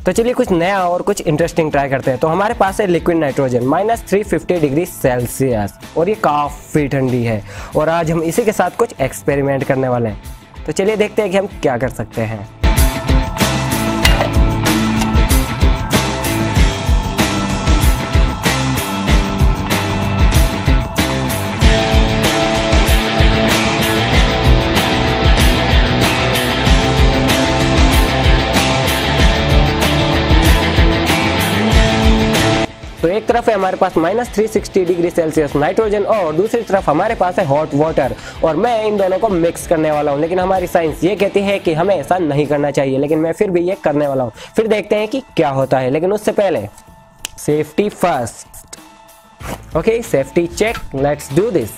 तो चलिए कुछ नया और कुछ इंटरेस्टिंग ट्राई करते हैं। तो हमारे पास है लिक्विड नाइट्रोजन -350 डिग्री सेल्सियस और ये काफ़ी ठंडी है और आज हम इसी के साथ कुछ एक्सपेरिमेंट करने वाले हैं। तो चलिए देखते हैं कि हम क्या कर सकते हैं। तो एक तरफ है हमारे पास -360 डिग्री सेल्सियस नाइट्रोजन और दूसरी तरफ हमारे पास है हॉट वाटर और मैं इन दोनों को मिक्स करने वाला हूँ। लेकिन हमारी साइंस ये कहती है कि हमें ऐसा नहीं करना चाहिए, लेकिन मैं फिर भी ये करने वाला हूँ। फिर देखते हैं कि क्या होता है, लेकिन उससे पहले safety first. Okay, safety check, let's do this.